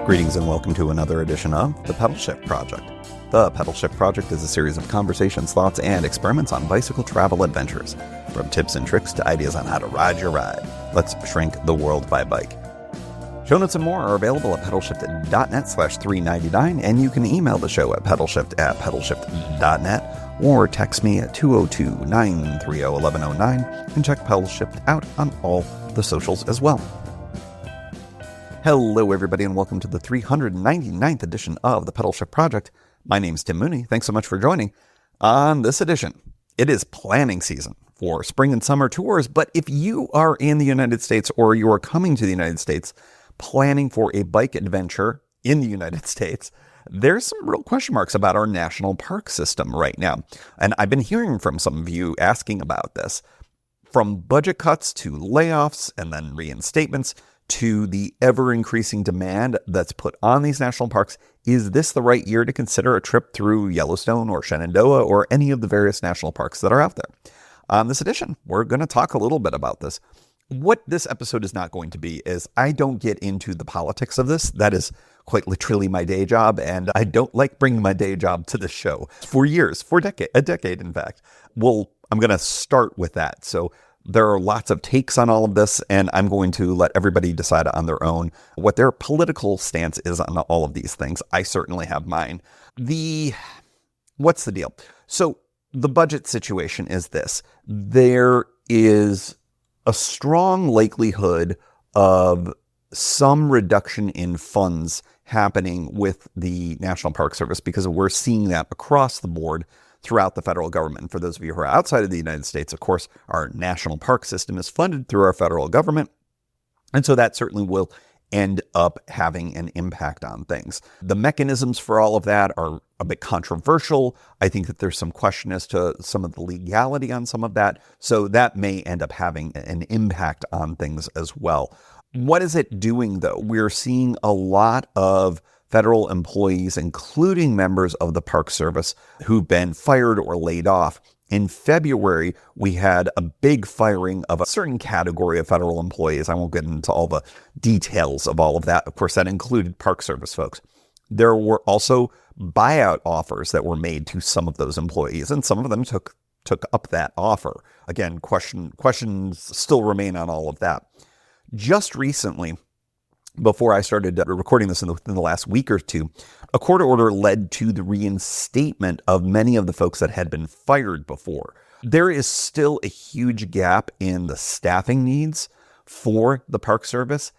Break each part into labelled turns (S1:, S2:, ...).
S1: Greetings and welcome to another edition of the Pedalshift Project. The Pedalshift Project is a series of conversations, thoughts, and experiments on bicycle travel adventures. From tips and tricks to ideas on how to ride your ride. Let's shrink the world by bike. Show notes and more are available at pedalshift.net/399, and you can email the show at pedalshift@pedalshift.net or text me at 202-930-1109 and check Pedalshift out on all the socials as well. Hello, everybody, and welcome to the 399th edition of the Pedalshift Project. My name's Tim Mooney. Thanks so much for joining. On this edition, it is planning season for spring and summer tours, but if you are in the United States or you are coming to the United States planning for a bike adventure in the United States, there's some real question marks about our national park system right now. And I've been hearing from some of you asking about this. From budget cuts to layoffs and then reinstatements, to the ever-increasing demand that's put on these national parks, is this the right year to consider a trip through Yellowstone or Shenandoah or any of the various national parks that are out there? On this edition, we're going to talk a little bit about this. What this episode is not going to be is I don't get into the politics of this. That is quite literally my day job, and I don't like bringing my day job to the show for years, a decade, in fact. Well, I'm going to start with that. So there are lots of takes on all of this, and I'm going to let everybody decide on their own what their political stance is on all of these things. I certainly have mine. What's the deal? So the budget situation is this. There is a strong likelihood of some reduction in funds happening with the National Park Service because we're seeing that across the board throughout the federal government. For those of you who are outside of the United States, of course, our national park system is funded through our federal government. And so that certainly will end up having an impact on things. The mechanisms for all of that are a bit controversial. I think that there's some question as to some of the legality on some of that. So that may end up having an impact on things as well. What is it doing, though? We're seeing a lot of federal employees, including members of the Park Service, who've been fired or laid off. In February, we had a big firing of a certain category of federal employees. I won't get into all the details of all of that. Of course, that included Park Service folks. There were also buyout offers that were made to some of those employees, and some of them took up that offer. Again, questions still remain on all of that. Just recently, before I started recording this within the last week or two, a court order led to the reinstatement of many of the folks that had been fired before. There is still a huge gap in the staffing needs for the Park Service.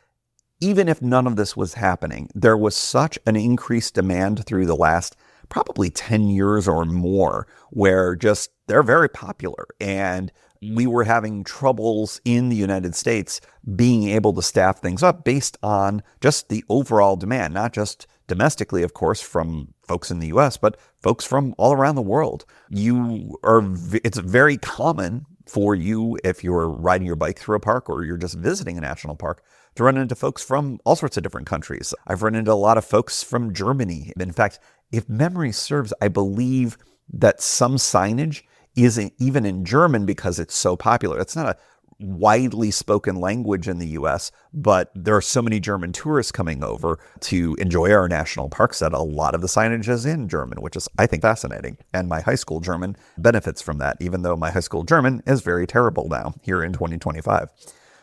S1: Even if none of this was happening, there was such an increased demand through the last probably 10 years or more, where just they're very popular. And we were having troubles in the United States being able to staff things up based on just the overall demand, not just domestically, of course, from folks in the US, but folks from all around the world. It's very common for you, if you're riding your bike through a park or you're just visiting a national park, to run into folks from all sorts of different countries. I've run into a lot of folks from Germany. In fact, if memory serves, I believe that some signage isn't even in German because it's so popular. It's not a widely spoken language in the US, but there are so many German tourists coming over to enjoy our national parks that a lot of the signage is in German, which is, I think, fascinating. And my high school German benefits from that, even though my high school German is very terrible now here in 2025.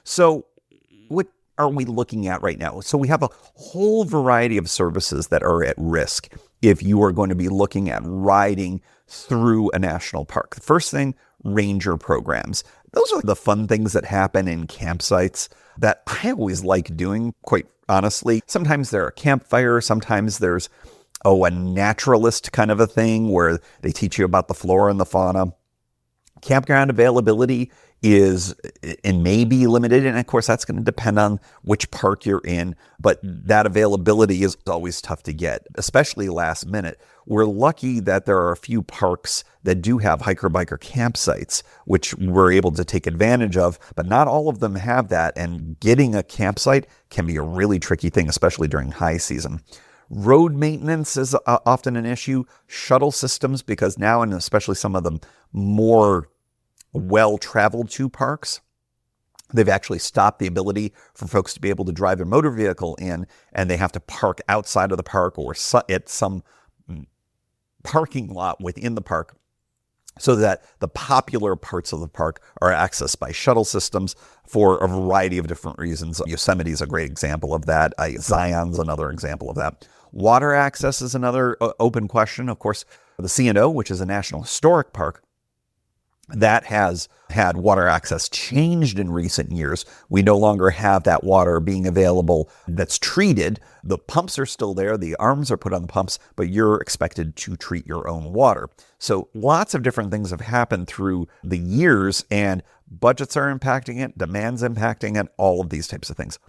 S1: So what are we looking at right now? So we have a whole variety of services that are at risk if you are going to be looking at riding through a national park. The first thing, ranger programs. Those are the fun things that happen in campsites that I always like doing, quite honestly. Sometimes there are campfires, sometimes there's a naturalist kind of a thing where they teach you about the flora and the fauna. Campground availability is and may be limited, and of course that's going to depend on which park you're in, but that availability is always tough to get, especially last minute. We're lucky that there are a few parks that do have hiker-biker campsites, which we're able to take advantage of, but not all of them have that, and getting a campsite can be a really tricky thing, especially during high season. Road maintenance is often an issue. Shuttle systems, because now, and especially some of the more well-traveled to parks, They've actually stopped the ability for folks to be able to drive their motor vehicle in, and they have to park outside of the park or at some parking lot within the park, so that the popular parts of the park are accessed by shuttle systems for a variety of different reasons. Yosemite is a great example of that. Zion's another example of that. Water access is another open question. Of course, the C&O, which is a National Historic Park, that has had water access changed in recent years. We no longer have that water being available that's treated. The pumps are still there. The arms are put on the pumps, but you're expected to treat your own water. So lots of different things have happened through the years, and budgets are impacting it, demand's impacting it, all of these types of things.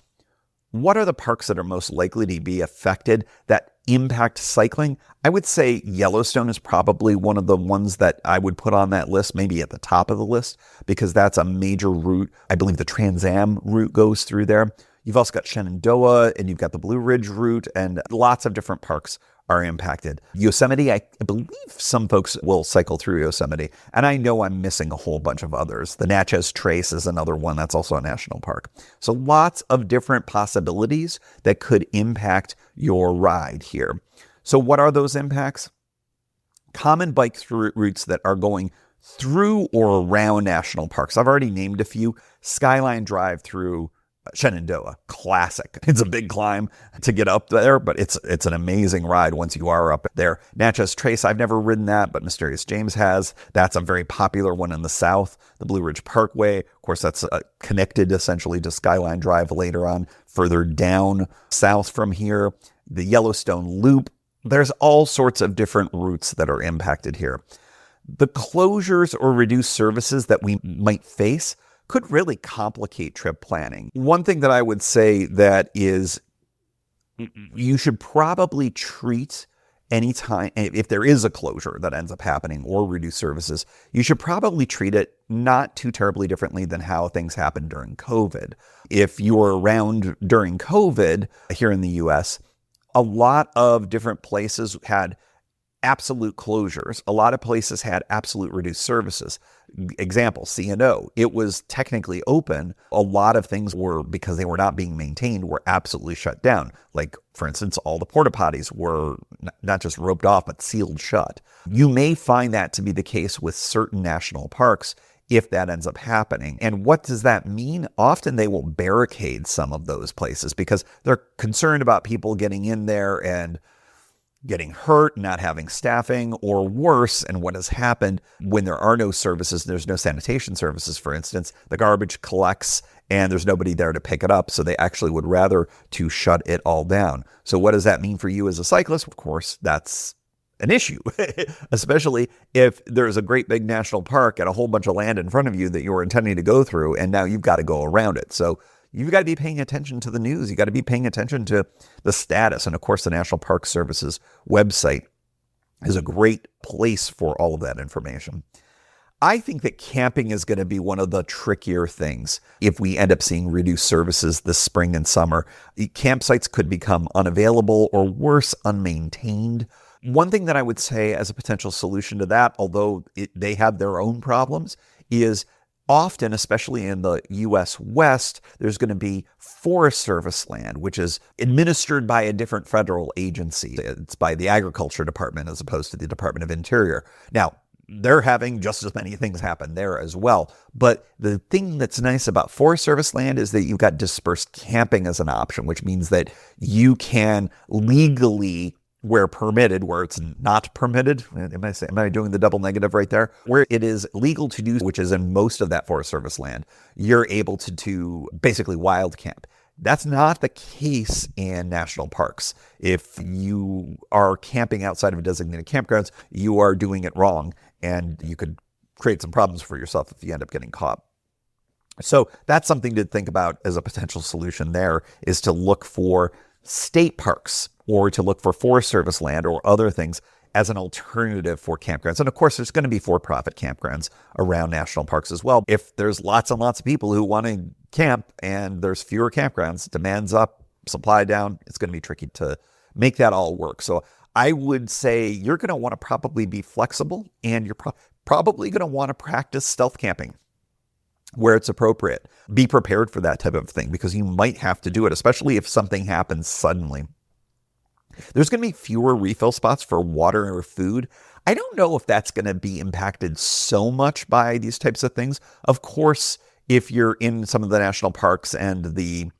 S1: What are the parks that are most likely to be affected that impact cycling? I would say Yellowstone is probably one of the ones that I would put on that list, maybe at the top of the list, because that's a major route. I believe the Trans Am route goes through there. You've also got Shenandoah, and you've got the Blue Ridge route, and lots of different parks are impacted. Yosemite, I believe some folks will cycle through Yosemite, and I know I'm missing a whole bunch of others. The Natchez Trace is another one that's also a national park. So lots of different possibilities that could impact your ride here. So what are those impacts? Common bike routes that are going through or around national parks. I've already named a few. Skyline Drive through Shenandoah, classic. It's a big climb to get up there, but it's an amazing ride once you are up there. Natchez Trace, I've never ridden that, but Mysterious James has. That's a very popular one in the south. The Blue Ridge Parkway, of course, that's connected essentially to Skyline Drive later on, further down south from here. The Yellowstone Loop. There's all sorts of different routes that are impacted here. The closures or reduced services that we might face could really complicate trip planning. One thing that I would say that is you should probably treat any time, if there is a closure that ends up happening or reduced services, you should probably treat it not too terribly differently than how things happened during COVID. If you were around during COVID here in the US, a lot of different places had absolute closures. A lot of places had absolute reduced services. Example, C&O. It was technically open. A lot of things were, because they were not being maintained, were absolutely shut down. Like, for instance, all the porta potties were not just roped off, but sealed shut. You may find that to be the case with certain national parks if that ends up happening. And what does that mean? Often they will barricade some of those places because they're concerned about people getting in there and getting hurt, not having staffing, or worse, and what has happened when there are no services, there's no sanitation services, for instance, the garbage collects and there's nobody there to pick it up, so they actually would rather to shut it all down. So what does that mean for you as a cyclist? Of course, that's an issue, especially if there's a great big national park and a whole bunch of land in front of you that you were intending to go through, and now you've got to go around it. So you've got to be paying attention to the news. You got to be paying attention to the status. And of course, the National Park Service's website is a great place for all of that information. I think that camping is going to be one of the trickier things if we end up seeing reduced services this spring and summer. Campsites could become unavailable or worse, unmaintained. One thing that I would say as a potential solution to that, although they have their own problems, is often, especially in the U.S. West, there's going to be Forest Service land, which is administered by a different federal agency. It's by the Agriculture Department as opposed to the Department of Interior. Now, they're having just as many things happen there as well. But the thing that's nice about Forest Service land is that you've got dispersed camping as an option, which means that you can legally, where permitted, where it's not permitted, am I doing the double negative right there? Where it is legal to do, which is in most of that Forest Service land, you're able to do basically wild camp. That's not the case in national parks. If you are camping outside of a designated campgrounds, you are doing it wrong, and you could create some problems for yourself if you end up getting caught. So that's something to think about as a potential solution there, is to look for state parks or to look for Forest Service land or other things as an alternative for campgrounds. And of course, there's going to be for-profit campgrounds around national parks as well. If there's lots and lots of people who want to camp and there's fewer campgrounds, demand's up, supply down, it's going to be tricky to make that all work. So I would say you're going to want to probably be flexible, and you're probably going to want to practice stealth camping. where it's appropriate. Be prepared for that type of thing because you might have to do it, especially if something happens suddenly. There's going to be fewer refill spots for water or food. I don't know if that's going to be impacted so much by these types of things. Of course, if you're in some of the national parks and the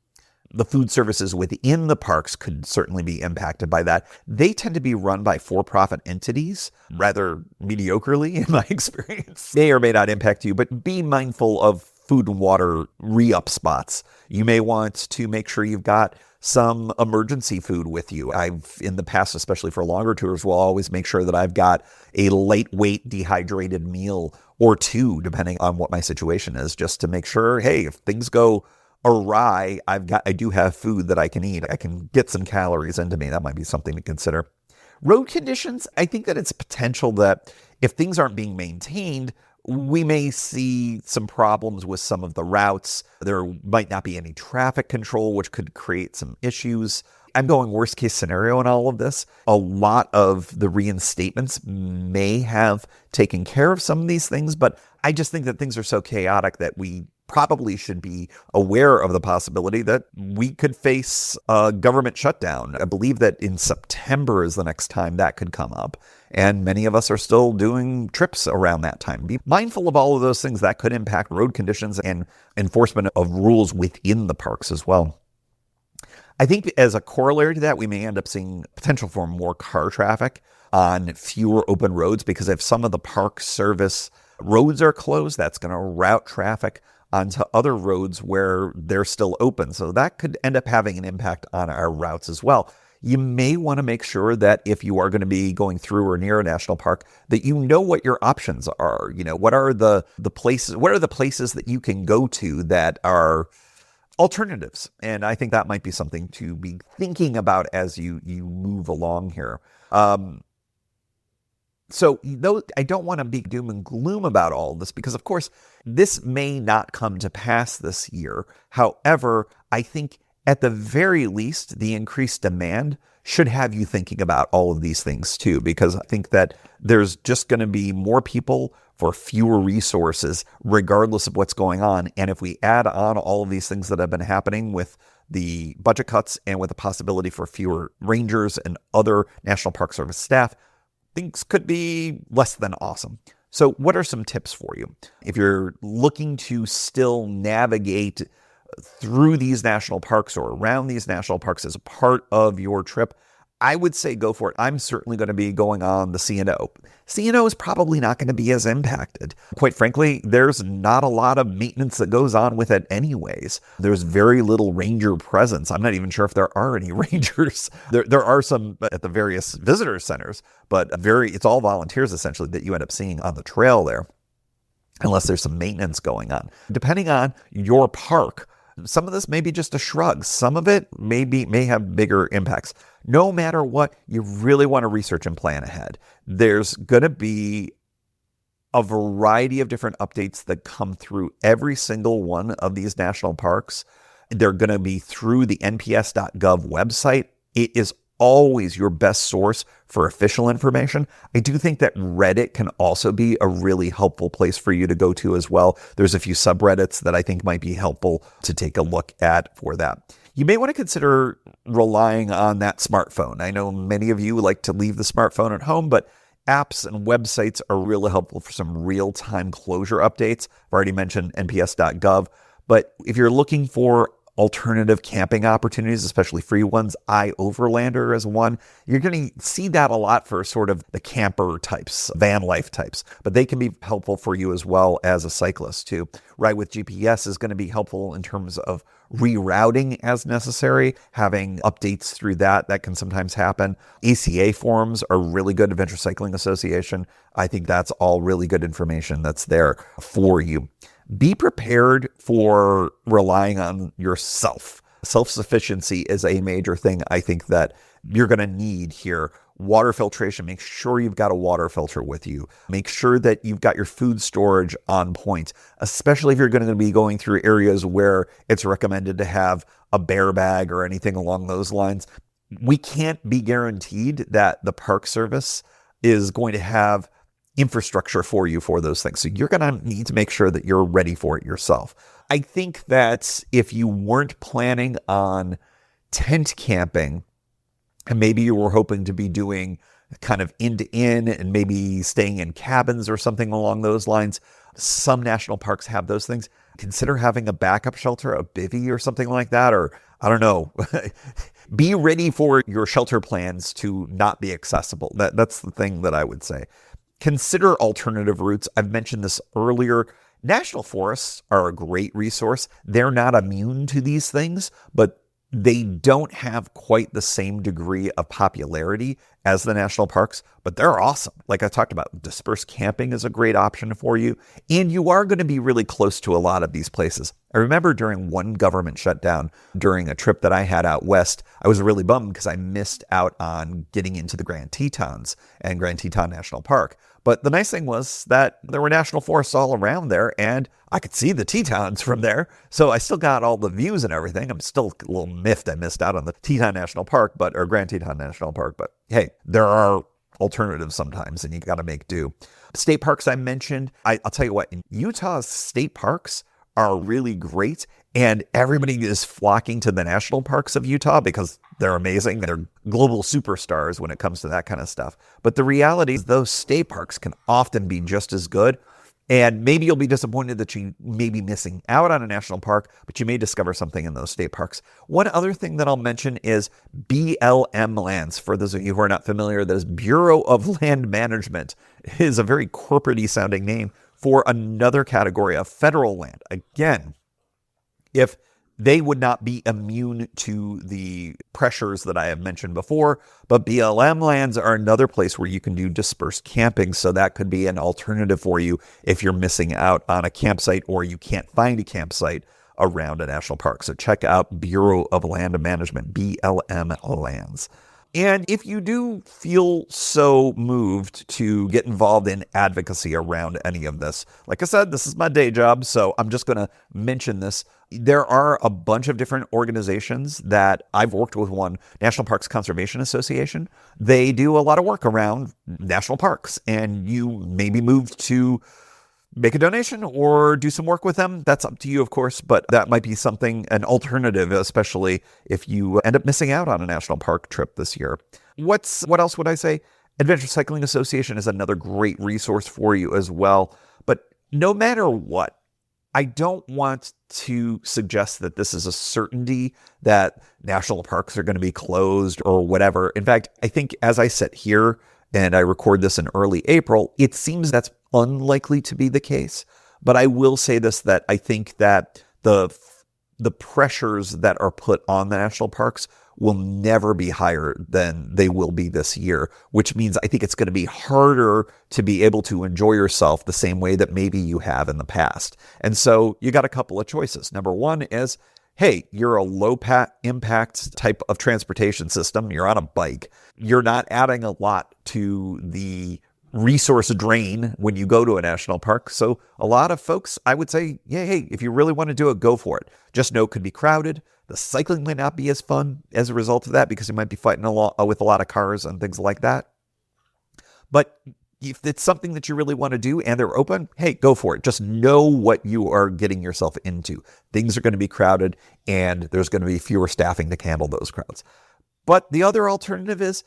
S1: food services within the parks could certainly be impacted by that. They tend to be run by for-profit entities rather mediocrely in my experience. May or may not impact you, but be mindful of food and water re-up spots. You may want to make sure you've got some emergency food with you. I've, in the past, especially for longer tours, will always make sure that I've got a lightweight dehydrated meal or two, depending on what my situation is, just to make sure, hey, if things go awry, I do have food that I can eat. I can get some calories into me. That might be something to consider. Road conditions, I think that it's potential that if things aren't being maintained, we may see some problems with some of the routes. There might not be any traffic control, which could create some issues. I'm going worst case scenario in all of this. A lot of the reinstatements may have taken care of some of these things, but I just think that things are so chaotic that we probably should be aware of the possibility that we could face a government shutdown. I believe that in September is the next time that could come up. And many of us are still doing trips around that time. Be mindful of all of those things that could impact road conditions and enforcement of rules within the parks as well. I think as a corollary to that, we may end up seeing potential for more car traffic on fewer open roads, because if some of the park service roads are closed, that's going to route traffic onto other roads where they're still open. So that could end up having an impact on our routes as well. You may want to make sure that if you are going to be going through or near a national park, that you know what your options are. You know, what are the places that you can go to that are alternatives? And I think that might be something to be thinking about as you move along here. So I don't want to be doom and gloom about all of this, because of course this may not come to pass this year. However, I think at the very least, the increased demand should have you thinking about all of these things too, because I think that there's just going to be more people for fewer resources, regardless of what's going on. And if we add on all of these things that have been happening with the budget cuts and with the possibility for fewer rangers and other National Park Service staff, things could be less than awesome. So what are some tips for you? If you're looking to still navigate through these national parks or around these national parks as a part of your trip, I would say go for it. I'm certainly going to be going on the C&O. C&O is probably not going to be as impacted. Quite frankly, there's not a lot of maintenance that goes on with it anyways. There's very little ranger presence. I'm not even sure if there are any rangers. There are some at the various visitor centers, but it's all volunteers essentially that you end up seeing on the trail there, unless there's some maintenance going on. Depending on your park, some of this may be just a shrug. Some of it may have bigger impacts. No matter what, you really want to research and plan ahead. There's going to be a variety of different updates that come through every single one of these national parks. They're going to be through the nps.gov website. It is always your best source for official information. I do think that Reddit can also be a really helpful place for you to go to as well. There's a few subreddits that I think might be helpful to take a look at for that. You may want to consider relying on that smartphone. I know many of you like to leave the smartphone at home, but apps and websites are really helpful for some real-time closure updates. I've already mentioned nps.gov, but if you're looking for alternative camping opportunities, especially free ones, iOverlander is one. You're going to see that a lot for sort of the camper types, van life types, but they can be helpful for you as well as a cyclist too. Ride with GPS is going to be helpful in terms of rerouting as necessary, having updates through that can sometimes happen. ACA forums are really good, Adventure Cycling Association. I think that's all really good information that's there for you. Be prepared for relying on yourself. Self-sufficiency is a major thing I think that you're going to need here. Water filtration, make sure you've got a water filter with you. Make sure that you've got your food storage on point, especially if you're going to be going through areas where it's recommended to have a bear bag or anything along those lines. We can't be guaranteed that the Park Service is going to have infrastructure for you for those things. So you're going to need to make sure that you're ready for it yourself. I think that if you weren't planning on tent camping, and maybe you were hoping to be doing kind of end-to-end and maybe staying in cabins or something along those lines, some national parks have those things. Consider having a backup shelter, a bivvy or something like that, or I don't know. Be ready for your shelter plans to not be accessible. That's the thing that I would say. Consider alternative routes. I've mentioned this earlier. National forests are a great resource. They're not immune to these things, but they don't have quite the same degree of popularity as the national parks, but they're awesome. Like I talked about, dispersed camping is a great option for you, and you are going to be really close to a lot of these places. I remember during one government shutdown, during a trip that I had out west, I was really bummed because I missed out on getting into the Grand Tetons and Grand Teton National Park. But the nice thing was that there were national forests all around there, and I could see the Tetons from there. So I still got all the views and everything. I'm still a little miffed I missed out on the Teton National Park, or Grand Teton National Park. But hey, there are alternatives sometimes, and you got to make do. State parks I mentioned. I'll tell you what, in Utah, state parks are really great, and everybody is flocking to the national parks of Utah because they're amazing. They're global superstars when it comes to that kind of stuff. But the reality is those state parks can often be just as good. And maybe you'll be disappointed that you may be missing out on a national park, but you may discover something in those state parks. One other thing that I'll mention is BLM lands. For those of you who are not familiar, that is Bureau of Land Management. It is a very corporate-y sounding name for another category of federal land. Again, if they would not be immune to the pressures that I have mentioned before, but BLM lands are another place where you can do dispersed camping. So that could be an alternative for you if you're missing out on a campsite or you can't find a campsite around a national park. So check out Bureau of Land Management, BLM lands. And if you do feel so moved to get involved in advocacy around any of this, like I said, this is my day job, so I'm just going to mention this. There are a bunch of different organizations that I've worked with. One, National Parks Conservation Association. They do a lot of work around national parks, and you may be moved to make a donation or do some work with them. That's up to you, of course, but that might be something, an alternative, especially if you end up missing out on a national park trip this year. What else would I say? Adventure Cycling Association is another great resource for you as well. But no matter what, I don't want to suggest that this is a certainty that national parks are going to be closed or whatever. In fact, I think as I sit here and I record this in early April, it seems that's unlikely to be the case. But I will say this, that I think that the pressures that are put on the national parks will never be higher than they will be this year, which means I think it's going to be harder to be able to enjoy yourself the same way that maybe you have in the past. And so you got a couple of choices. Number one is, hey, you're a low impact type of transportation system. You're on a bike. You're not adding a lot to the resource drain when you go to a national park. So a lot of folks, I would say, yeah, hey, if you really want to do it, go for it. Just know it could be crowded. The cycling might not be as fun as a result of that because you might be fighting with a lot of cars and things like that. But if it's something that you really want to do and they're open, hey, go for it. Just know what you are getting yourself into. Things are going to be crowded and there's going to be fewer staffing to handle those crowds. But the other alternative is,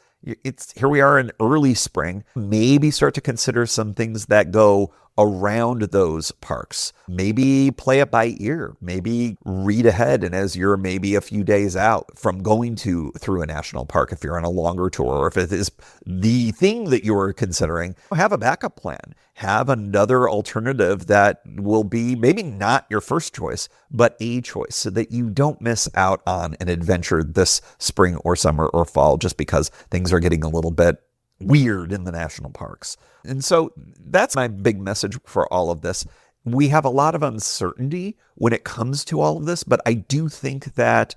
S1: here we are in early spring. Maybe start to consider some things that go around those parks. Maybe play it by ear. Maybe read ahead. And as you're maybe a few days out from going through a national park, if you're on a longer tour, or if it is the thing that you're considering, have a backup plan. Have another alternative that will be maybe not your first choice, but a choice, so that you don't miss out on an adventure this spring or summer or fall just because things are getting a little bit weird in the national parks. And so that's my big message for all of this. We have a lot of uncertainty when it comes to all of this, but I do think that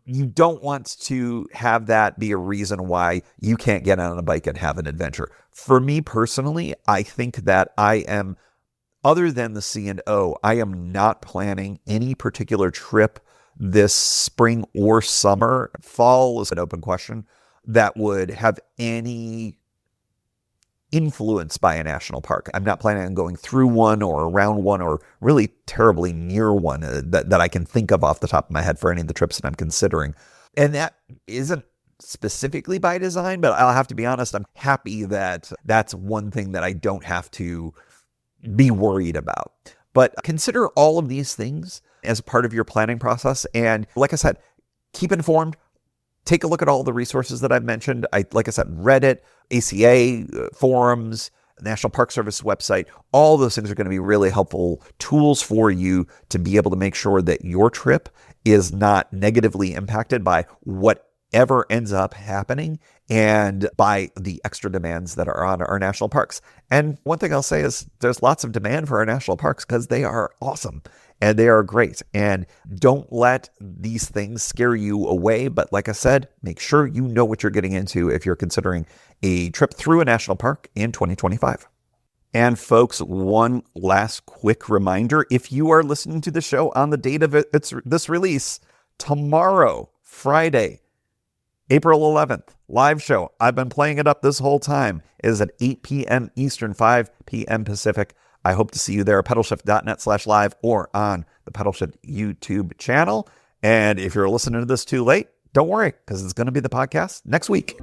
S1: you don't want to have that be a reason why you can't get on a bike and have an adventure. For me personally, I think that other than the C&O, I am not planning any particular trip this spring or summer. Fall is an open question, that would have any influenced by a national park. I'm not planning on going through one or around one or really terribly near one that I can think of off the top of my head for any of the trips that I'm considering. And that isn't specifically by design, but I'll have to be honest, I'm happy that that's one thing that I don't have to be worried about. But consider all of these things as part of your planning process. And like I said, keep informed. Take a look at all the resources that I've mentioned. Like I said, Reddit, ACA, forums, National Park Service website, all those things are going to be really helpful tools for you to be able to make sure that your trip is not negatively impacted by whatever ends up happening and by the extra demands that are on our national parks. And one thing I'll say is there's lots of demand for our national parks because they are awesome and they are great. And don't let these things scare you away. But like I said, make sure you know what you're getting into if you're considering a trip through a national park in 2025. And folks, one last quick reminder, if you are listening to the show on the date of this release, tomorrow, Friday, April 11th, live show. I've been playing it up this whole time. It is at 8 p.m. Eastern, 5 p.m. Pacific. I hope to see you there at pedalshift.net/live or on the Pedalshift YouTube channel. And if you're listening to this too late, don't worry, because it's going to be the podcast next week.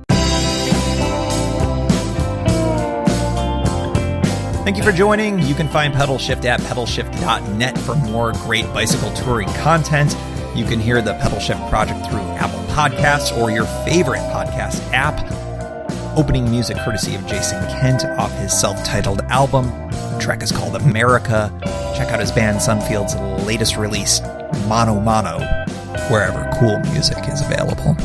S2: Thank you for joining. You can find Pedalshift at pedalshift.net for more great bicycle touring content. You can hear the Pedalshift project through Apple Podcasts or your favorite podcast app. Opening music courtesy of Jason Kent off his self-titled album. The track is called America. Check out his band Sunfield's latest release, Mono Mono, wherever cool music is available.